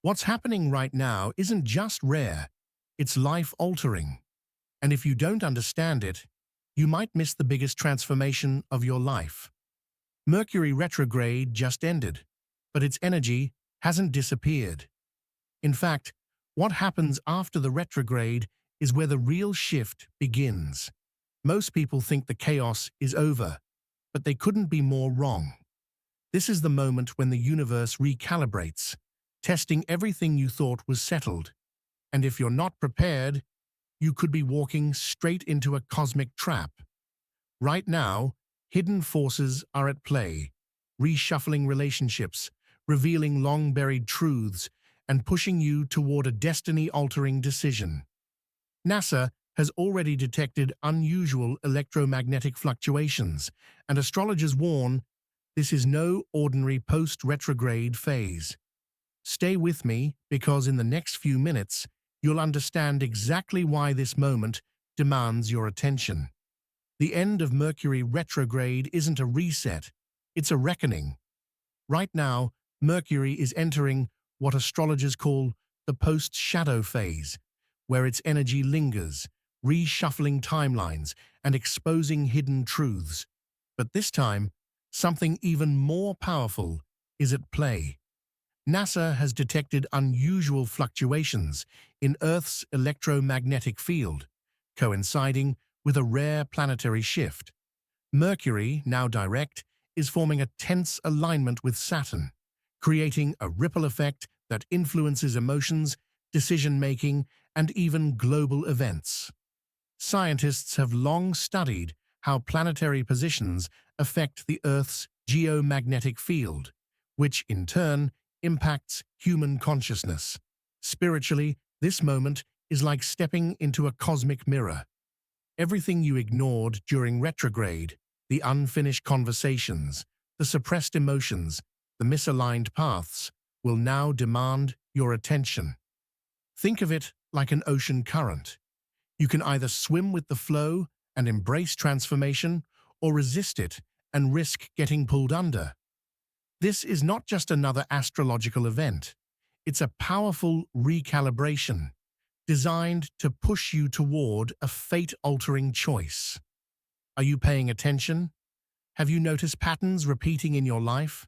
What's happening right now isn't just rare, it's life-altering. And if you don't understand it, you might miss the biggest transformation of your life. Mercury retrograde just ended, but its energy hasn't disappeared. In fact, what happens after the retrograde is where the real shift begins. Most people think the chaos is over, but they couldn't be more wrong. This is the moment when the universe recalibrates, testing everything you thought was settled. And if you're not prepared, you could be walking straight into a cosmic trap. Right now, hidden forces are at play, reshuffling relationships, revealing long-buried truths, and pushing you toward a destiny-altering decision. NASA has already detected unusual electromagnetic fluctuations, and astrologers warn this is no ordinary post-retrograde phase. Stay with me because in the next few minutes, you'll understand exactly why this moment demands your attention. The end of Mercury retrograde isn't a reset, it's a reckoning. Right now, Mercury is entering what astrologers call the post-shadow phase, where its energy lingers, reshuffling timelines and exposing hidden truths. But this time, something even more powerful is at play. NASA has detected unusual fluctuations in Earth's electromagnetic field, coinciding with a rare planetary shift. Mercury, now direct, is forming a tense alignment with Saturn, creating a ripple effect that influences emotions, decision-making, and even global events. Scientists have long studied how planetary positions affect the Earth's geomagnetic field, which in turn impacts human consciousness. Spiritually, this moment is like stepping into a cosmic mirror. Everything you ignored during retrograde, the unfinished conversations, the suppressed emotions, the misaligned paths, will now demand your attention. Think of it like an ocean current. You can either swim with the flow and embrace transformation, or resist it and risk getting pulled under. This is not just another astrological event. It's a powerful recalibration, designed to push you toward a fate-altering choice. Are you paying attention? Have you noticed patterns repeating in your life?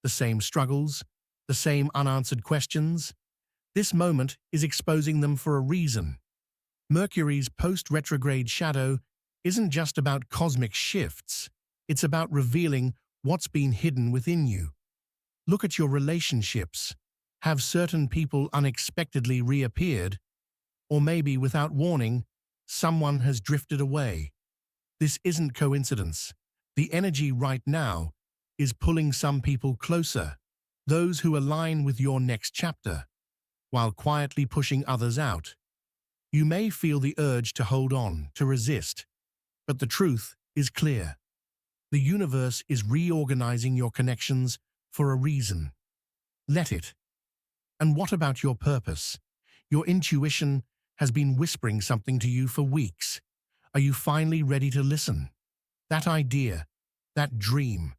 The same struggles? The same unanswered questions? This moment is exposing them for a reason. Mercury's post-retrograde shadow isn't just about cosmic shifts. It's about revealing what's been hidden within you. Look at your relationships. Have certain people unexpectedly reappeared? Or maybe, without warning, someone has drifted away. This isn't coincidence. The energy right now is pulling some people closer, those who align with your next chapter, while quietly pushing others out. You may feel the urge to hold on, to resist, but the truth is clear. The universe is reorganizing your connections for a reason. Let it. And what about your purpose? Your intuition has been whispering something to you for weeks. Are you finally ready to listen? That idea, that dream,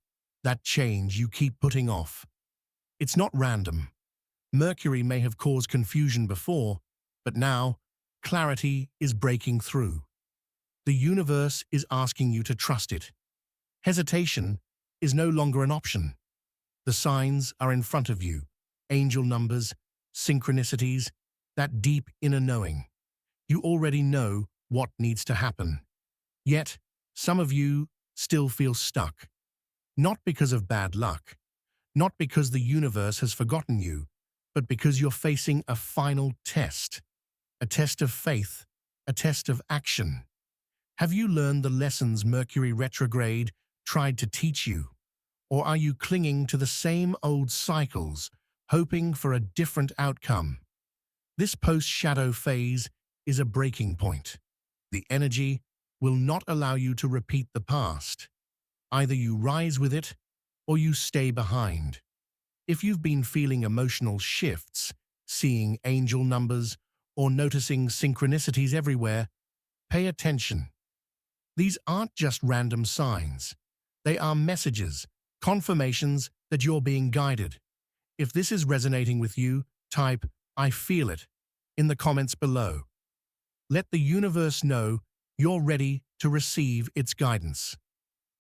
that change you keep putting off. It's not random. Mercury may have caused confusion before, but now, clarity is breaking through. The universe is asking you to trust it. Hesitation is no longer an option. The signs are in front of you. Angel numbers, synchronicities, that deep inner knowing. You already know what needs to happen. Yet, some of you still feel stuck. Not because of bad luck, not because the universe has forgotten you, but because you're facing a final test. A test of faith, a test of action. Have you learned the lessons Mercury retrograde tried to teach you? Or are you clinging to the same old cycles, hoping for a different outcome? This post-shadow phase is a breaking point. The energy will not allow you to repeat the past. Either you rise with it, or you stay behind. If you've been feeling emotional shifts, seeing angel numbers, or noticing synchronicities everywhere, pay attention. These aren't just random signs. They are messages, confirmations that you're being guided. If this is resonating with you, type "I feel it" in the comments below. Let the universe know you're ready to receive its guidance,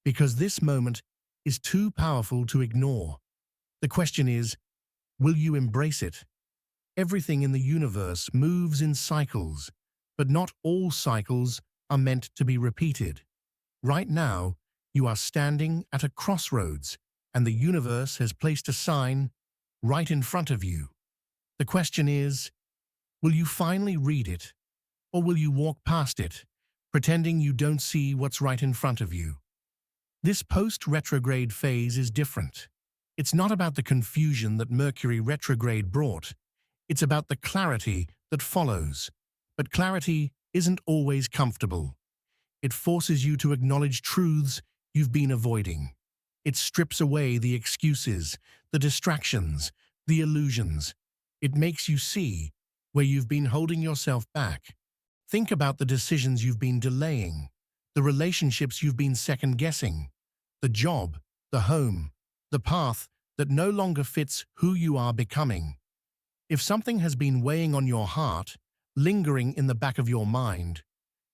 because this moment is too powerful to ignore. The question is, will you embrace it? Everything in the universe moves in cycles, but not all cycles are meant to be repeated. Right now, you are standing at a crossroads, and the universe has placed a sign right in front of you. The question is, will you finally read it, or will you walk past it, pretending you don't see what's right in front of you? This post-retrograde phase is different. It's not about the confusion that Mercury retrograde brought. It's about the clarity that follows. But clarity isn't always comfortable. It forces you to acknowledge truths you've been avoiding. It strips away the excuses, the distractions, the illusions. It makes you see where you've been holding yourself back. Think about the decisions you've been delaying, the relationships you've been second-guessing, the job, the home, the path that no longer fits who you are becoming. If something has been weighing on your heart, lingering in the back of your mind,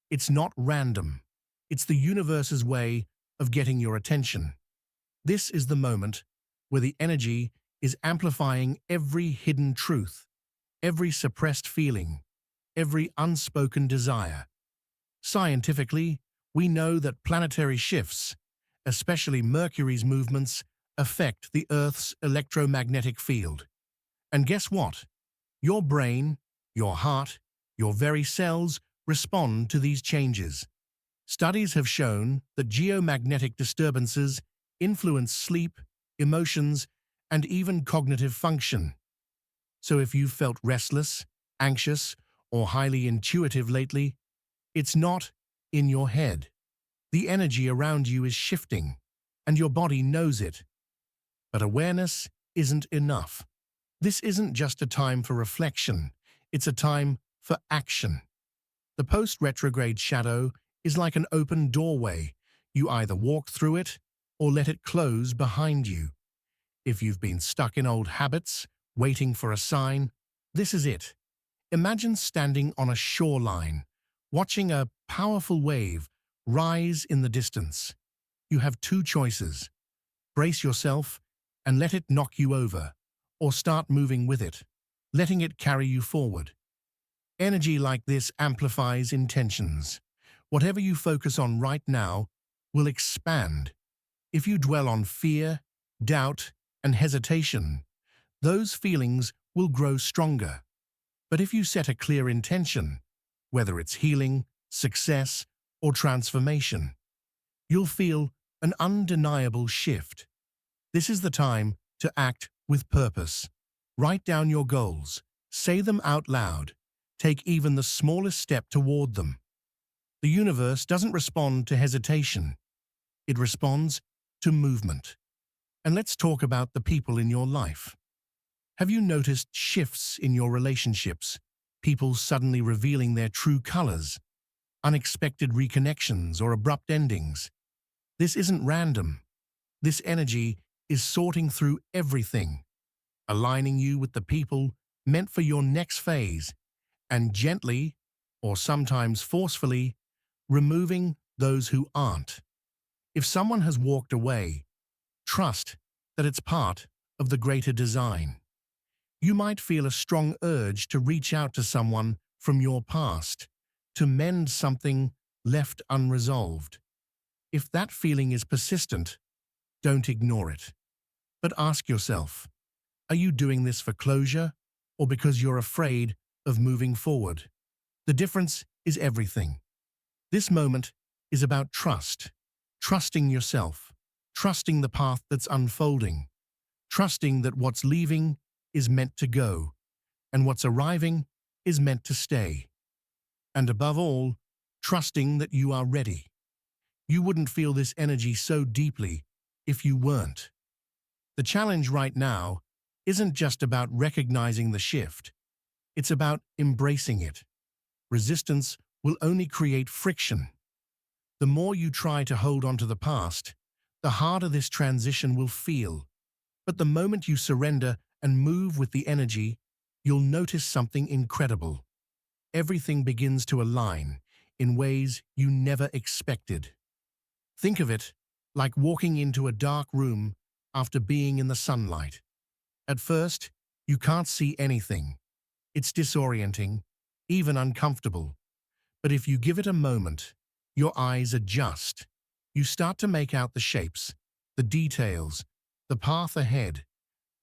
it's not random. It's the universe's way of getting your attention. This is the moment where the energy is amplifying every hidden truth, every suppressed feeling, every unspoken desire. Scientifically, we know that planetary shifts, especially Mercury's movements, affect the Earth's electromagnetic field. And guess what? Your brain, your heart, your very cells respond to these changes. Studies have shown that geomagnetic disturbances influence sleep, emotions, and even cognitive function. So if you've felt restless, anxious, or highly intuitive lately, it's not in your head. The energy around you is shifting, and your body knows it. But awareness isn't enough. This isn't just a time for reflection, it's a time for action. The post-retrograde shadow is like an open doorway. You either walk through it or let it close behind you. If you've been stuck in old habits, waiting for a sign, this is it. Imagine standing on a shoreline, watching a powerful wave rise in the distance. You have two choices. Brace yourself and let it knock you over, or start moving with it, letting it carry you forward. Energy like this amplifies intentions. Whatever you focus on right now will expand. If you dwell on fear, doubt, and hesitation, those feelings will grow stronger. But if you set a clear intention, whether it's healing, success, or transformation, you'll feel an undeniable shift. This is the time to act with purpose. Write down your goals, say them out loud, take even the smallest step toward them. The universe doesn't respond to hesitation. It responds to movement. And let's talk about the people in your life. Have you noticed shifts in your relationships? People suddenly revealing their true colors, unexpected reconnections, or abrupt endings? This isn't random. This energy is sorting through everything, aligning you with the people meant for your next phase, and gently, or sometimes forcefully, removing those who aren't. If someone has walked away, trust that it's part of the greater design. You might feel a strong urge to reach out to someone from your past, to mend something left unresolved. If that feeling is persistent, don't ignore it. But ask yourself, are you doing this for closure or because you're afraid of moving forward? The difference is everything. This moment is about trust, trusting yourself, trusting the path that's unfolding, trusting that what's leaving is meant to go, and what's arriving is meant to stay. And above all, trusting that you are ready. You wouldn't feel this energy so deeply if you weren't. The challenge right now isn't just about recognizing the shift. It's about embracing it. Resistance will only create friction. The more you try to hold on to the past, the harder this transition will feel. But the moment you surrender and move with the energy, you'll notice something incredible. Everything begins to align in ways you never expected. Think of it like walking into a dark room after being in the sunlight. At first, you can't see anything. It's disorienting, even uncomfortable. But if you give it a moment, your eyes adjust. You start to make out the shapes, the details, the path ahead.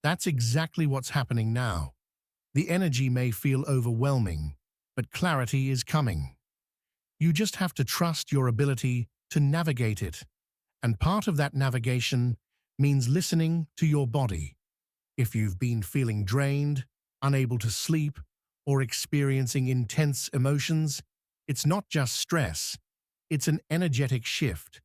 That's exactly what's happening now. The energy may feel overwhelming, but clarity is coming. You just have to trust your ability to navigate it. And part of that navigation means listening to your body. If you've been feeling drained, unable to sleep, or experiencing intense emotions, it's not just stress, it's an energetic shift.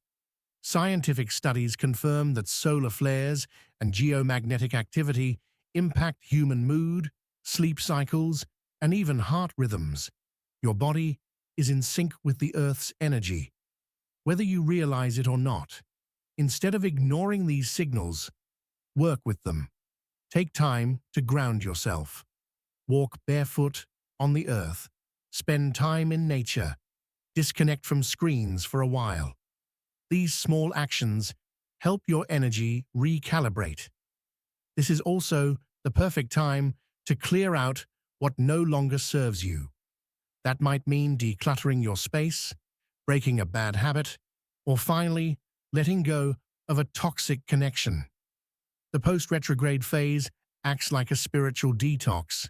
Scientific studies confirm that solar flares and geomagnetic activity impact human mood, sleep cycles, and even heart rhythms. Your body is in sync with the Earth's energy, whether you realize it or not. Instead of ignoring these signals, work with them. Take time to ground yourself. Walk barefoot on the earth. Spend time in nature. Disconnect from screens for a while. These small actions help your energy recalibrate. This is also the perfect time to clear out what no longer serves you. That might mean decluttering your space, breaking a bad habit, or finally letting go of a toxic connection. The post-retrograde phase acts like a spiritual detox.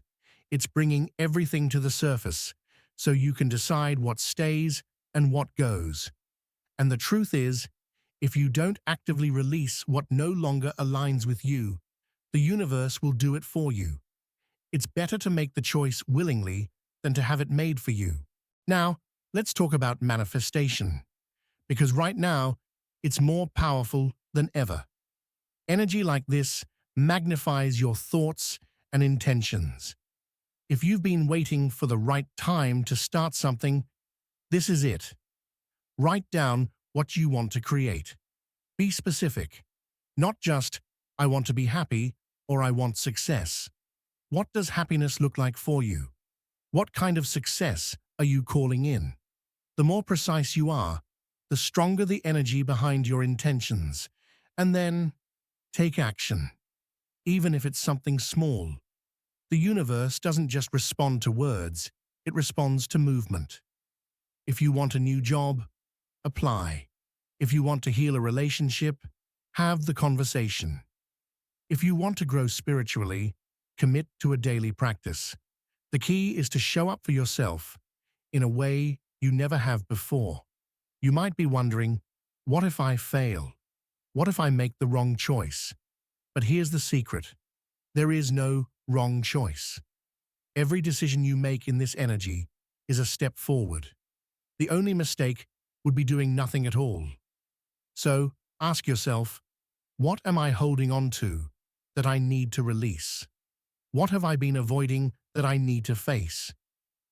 It's bringing everything to the surface so you can decide what stays and what goes. And the truth is, if you don't actively release what no longer aligns with you, the universe will do it for you. It's better to make the choice willingly than to have it made for you. Now, let's talk about manifestation, because right now, it's more powerful than ever. Energy like this magnifies your thoughts and intentions. If you've been waiting for the right time to start something, this is it. Write down what you want to create. Be specific. Not just, I want to be happy or I want success. What does happiness look like for you? What kind of success are you calling in? The more precise you are, the stronger the energy behind your intentions. And then, take action. Even if it's something small. The universe doesn't just respond to words, it responds to movement. If you want a new job, apply. If you want to heal a relationship, have the conversation. If you want to grow spiritually, commit to a daily practice. The key is to show up for yourself in a way you never have before. You might be wondering, what if I fail? What if I make the wrong choice? But here's the secret. There is no wrong choice. Every decision you make in this energy is a step forward. The only mistake would be doing nothing at all. So, ask yourself, what am I holding on to that I need to release? What have I been avoiding that I need to face?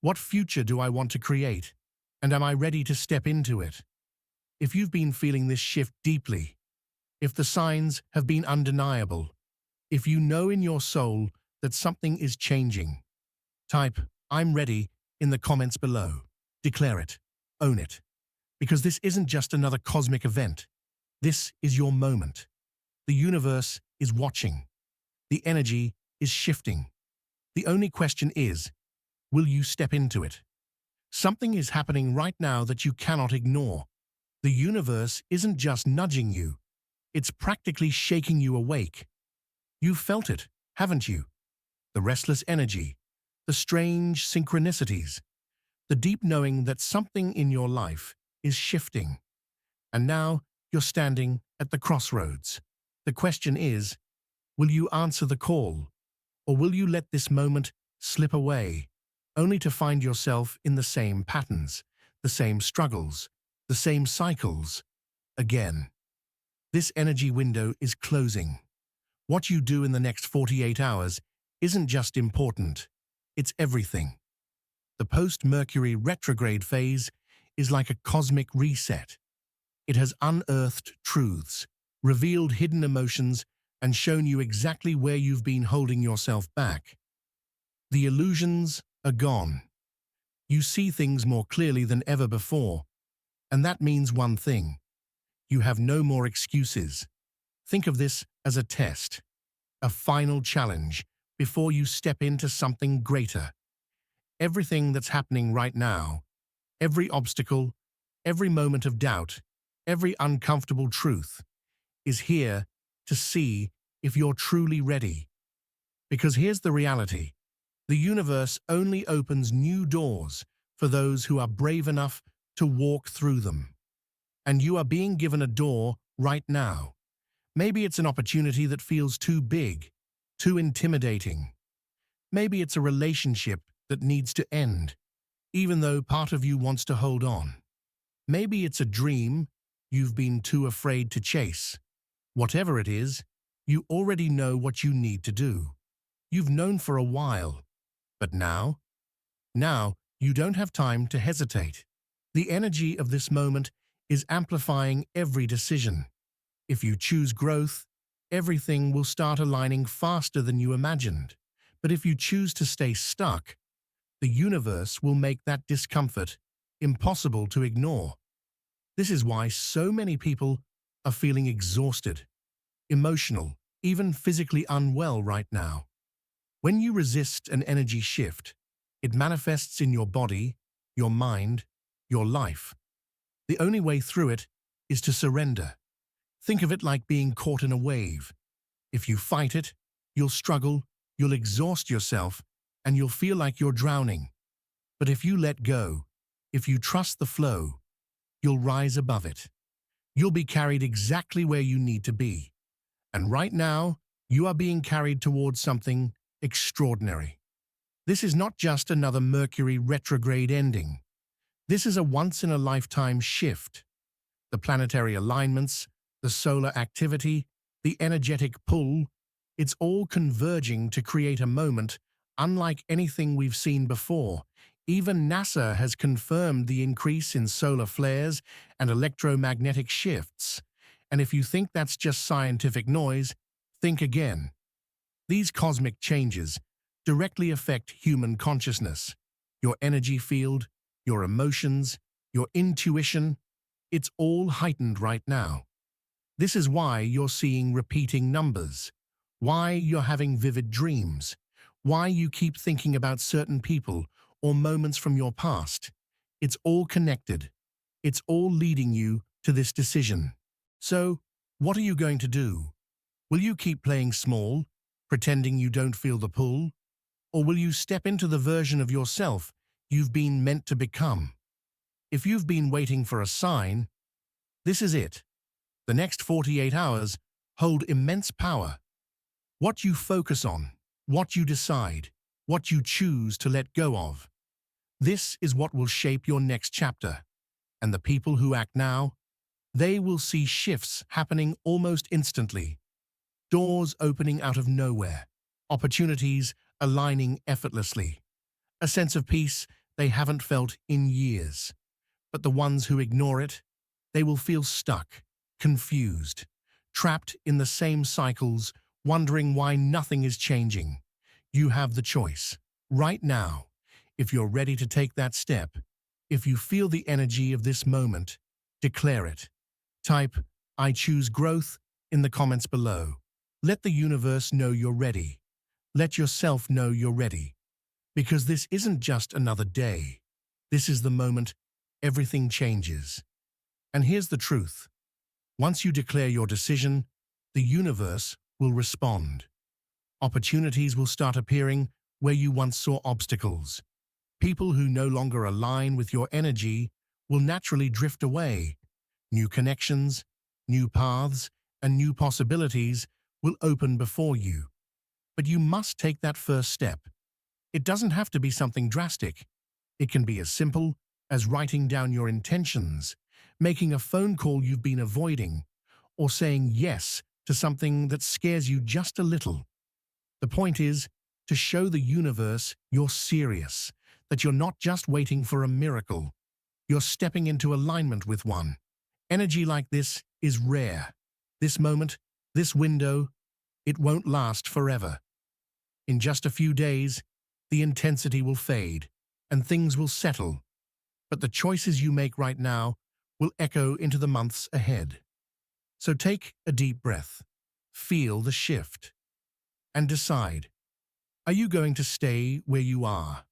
What future do I want to create? And am I ready to step into it? If you've been feeling this shift deeply, if the signs have been undeniable, if you know in your soul that something is changing, type, I'm ready in the comments below. Declare it. Own it. Because this isn't just another cosmic event. This is your moment. The universe is watching. The energy is shifting. The only question is, will you step into it? Something is happening right now that you cannot ignore. The universe isn't just nudging you. It's practically shaking you awake. You've felt it, haven't you? The restless energy, the strange synchronicities, the deep knowing that something in your life is shifting. And now you're standing at the crossroads. The question is, will you answer the call? Or will you let this moment slip away, only to find yourself in the same patterns, the same struggles, the same cycles again? This energy window is closing. What you do in the next 48 hours isn't just important, it's everything. The post-Mercury retrograde phase is like a cosmic reset. It has unearthed truths, revealed hidden emotions, and shown you exactly where you've been holding yourself back. The illusions are gone. You see things more clearly than ever before, and that means one thing. You have no more excuses. Think of this as a test, a final challenge before you step into something greater. Everything that's happening right now, every obstacle, every moment of doubt, every uncomfortable truth, is here to see if you're truly ready. Because here's the reality. The universe only opens new doors for those who are brave enough to walk through them. And you are being given a door right now. Maybe it's an opportunity that feels too big, too intimidating. Maybe it's a relationship that needs to end, even though part of you wants to hold on. Maybe it's a dream you've been too afraid to chase. Whatever it is, you already know what you need to do. You've known for a while, but now you don't have time to hesitate. The energy of this moment is amplifying every decision. If you choose growth, everything will start aligning faster than you imagined. But if you choose to stay stuck, the universe will make that discomfort impossible to ignore. This is why so many people are feeling exhausted, emotional, even physically unwell right now. When you resist an energy shift, it manifests in your body, your mind, your life. The only way through it is to surrender. Think of it like being caught in a wave. If you fight it, you'll struggle, you'll exhaust yourself, and you'll feel like you're drowning. But if you let go, if you trust the flow, you'll rise above it. You'll be carried exactly where you need to be. And right now, you are being carried towards something extraordinary. This is not just another Mercury retrograde ending. This is a once-in-a-lifetime shift. The planetary alignments, the solar activity, the energetic pull, it's all converging to create a moment unlike anything we've seen before. Even NASA has confirmed the increase in solar flares and electromagnetic shifts. And if you think that's just scientific noise, think again. These cosmic changes directly affect human consciousness, your energy field, your emotions, your intuition. It's all heightened right now. This is why you're seeing repeating numbers, why you're having vivid dreams, why you keep thinking about certain people or moments from your past. It's all connected. It's all leading you to this decision. So, what are you going to do? Will you keep playing small, pretending you don't feel the pull? Or will you step into the version of yourself you've been meant to become? If you've been waiting for a sign, this is it. The next 48 hours hold immense power. What you focus on, what you decide, what you choose to let go of. This is what will shape your next chapter. And the people who act now, they will see shifts happening almost instantly. Doors opening out of nowhere, opportunities aligning effortlessly, a sense of peace they haven't felt in years. But the ones who ignore it, they will feel stuck, confused, trapped in the same cycles, wondering why nothing is changing. You have the choice, right now. If you're ready to take that step, if you feel the energy of this moment, declare it. Type, "I choose growth," in the comments below. Let the universe know you're ready. Let yourself know you're ready. Because this isn't just another day. This is the moment everything changes. And here's the truth. Once you declare your decision, the universe will respond. Opportunities will start appearing where you once saw obstacles. People who no longer align with your energy will naturally drift away. New connections, new paths, and new possibilities will open before you. But you must take that first step. It doesn't have to be something drastic. It can be as simple as writing down your intentions, making a phone call you've been avoiding, or saying yes to something that scares you just a little. The point is to show the universe you're serious, that you're not just waiting for a miracle. You're stepping into alignment with one. Energy like this is rare. This moment, this window, it won't last forever. In just a few days, the intensity will fade, and things will settle. But the choices you make right now will echo into the months ahead. So take a deep breath, feel the shift, and decide, are you going to stay where you are,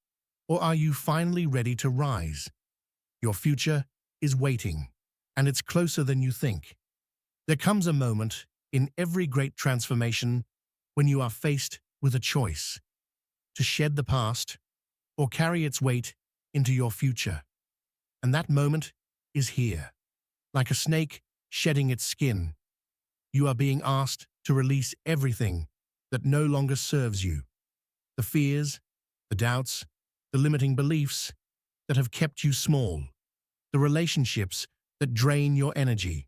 or are you finally ready to rise? Your future is waiting, and it's closer than you think. There comes a moment in every great transformation when you are faced with a choice to shed the past or carry its weight into your future. And that moment is here. Like a snake shedding its skin, you are being asked to release everything that no longer serves you. The fears, the doubts, the limiting beliefs that have kept you small, the relationships that drain your energy,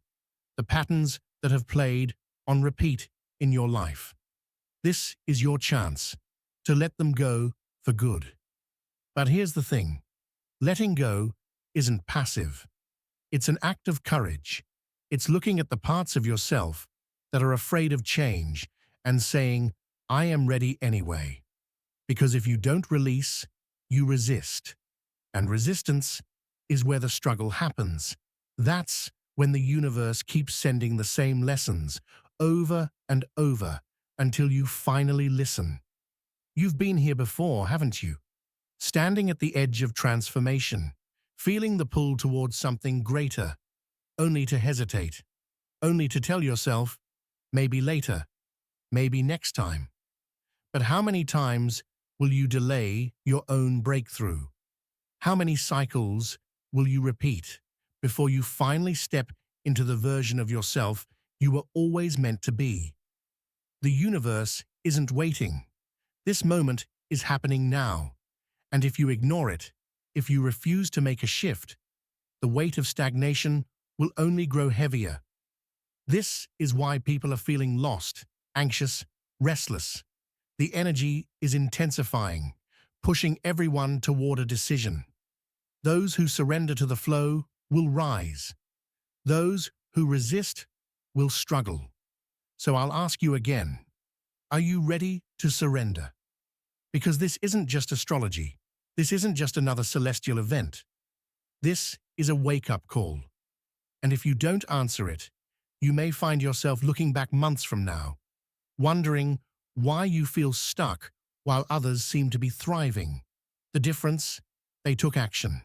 the patterns that have played on repeat in your life. This is your chance to let them go for good. But here's the thing, letting go isn't passive. It's an act of courage. It's looking at the parts of yourself that are afraid of change and saying, I am ready anyway. Because if you don't release, you resist. And resistance is where the struggle happens. That's when the universe keeps sending the same lessons over and over until you finally listen. You've been here before, haven't you? Standing at the edge of transformation, feeling the pull towards something greater, only to hesitate, only to tell yourself, maybe later, maybe next time. But how many times will you delay your own breakthrough? How many cycles will you repeat before you finally step into the version of yourself you were always meant to be? The universe isn't waiting. This moment is happening now. And if you ignore it, if you refuse to make a shift, the weight of stagnation will only grow heavier. This is why people are feeling lost, anxious, restless. The energy is intensifying, pushing everyone toward a decision. Those who surrender to the flow will rise. Those who resist will struggle. So I'll ask you again, are you ready to surrender? Because this isn't just astrology. This isn't just another celestial event. This is a wake-up call. And if you don't answer it, you may find yourself looking back months from now, wondering why you feel stuck while others seem to be thriving. The difference? They took action.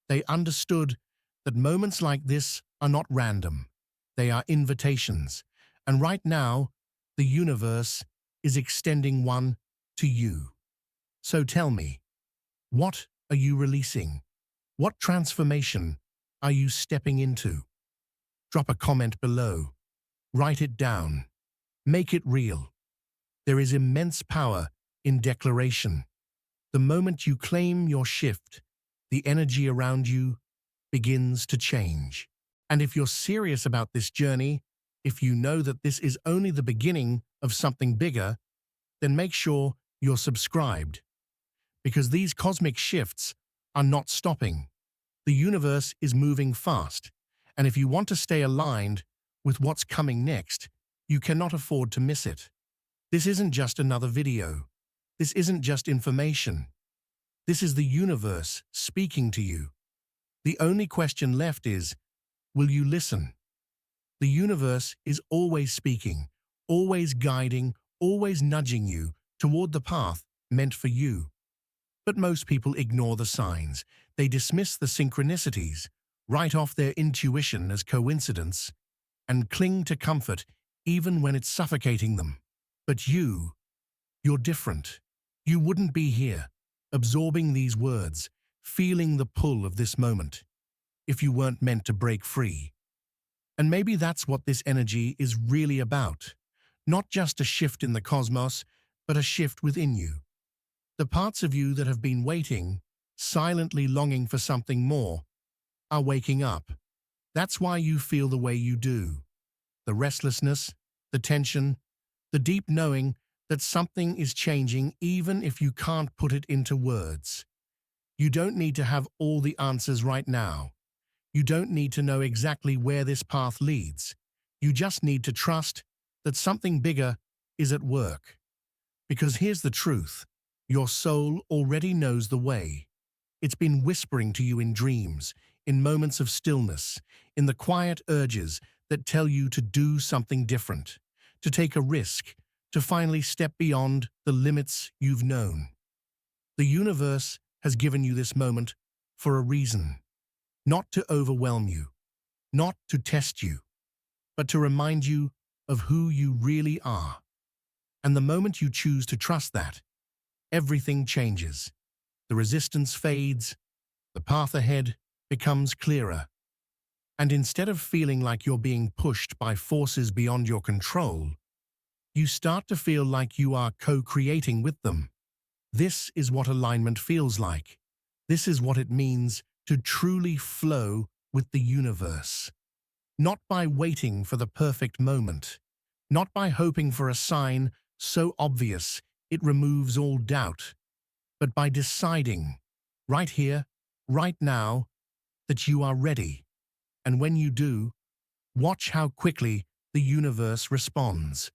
They understood that moments like this are not random. They are invitations. And right now, the universe is extending one to you. So tell me, what are you releasing? What transformation are you stepping into? Drop a comment below. Write it down. Make it real. There is immense power in declaration. The moment you claim your shift, the energy around you begins to change. And if you're serious about this journey, if you know that this is only the beginning of something bigger, then make sure you're subscribed. Because these cosmic shifts are not stopping. The universe is moving fast, and if you want to stay aligned with what's coming next, you cannot afford to miss it. This isn't just another video. This isn't just information. This is the universe speaking to you. The only question left is, will you listen? The universe is always speaking, always guiding, always nudging you toward the path meant for you. But most people ignore the signs. They dismiss the synchronicities, write off their intuition as coincidence, and cling to comfort even when it's suffocating them. But you're different. You wouldn't be here, absorbing these words, feeling the pull of this moment, if you weren't meant to break free. And maybe that's what this energy is really about. Not just a shift in the cosmos, but a shift within you. The parts of you that have been waiting, silently longing for something more, are waking up. That's why you feel the way you do. The restlessness, the tension, the deep knowing that something is changing even if you can't put it into words. You don't need to have all the answers right now. You don't need to know exactly where this path leads. You just need to trust that something bigger is at work. Because here's the truth. Your soul already knows the way. It's been whispering to you in dreams, in moments of stillness, in the quiet urges that tell you to do something different, to take a risk, to finally step beyond the limits you've known. The universe has given you this moment for a reason, not to overwhelm you, not to test you, but to remind you of who you really are. And the moment you choose to trust that, everything changes. The resistance fades, the path ahead becomes clearer. And instead of feeling like you're being pushed by forces beyond your control, you start to feel like you are co-creating with them. This is what alignment feels like. This is what it means to truly flow with the universe. Not by waiting for the perfect moment, not by hoping for a sign so obvious it removes all doubt, but by deciding, right here, right now, that you are ready. And when you do, watch how quickly the universe responds.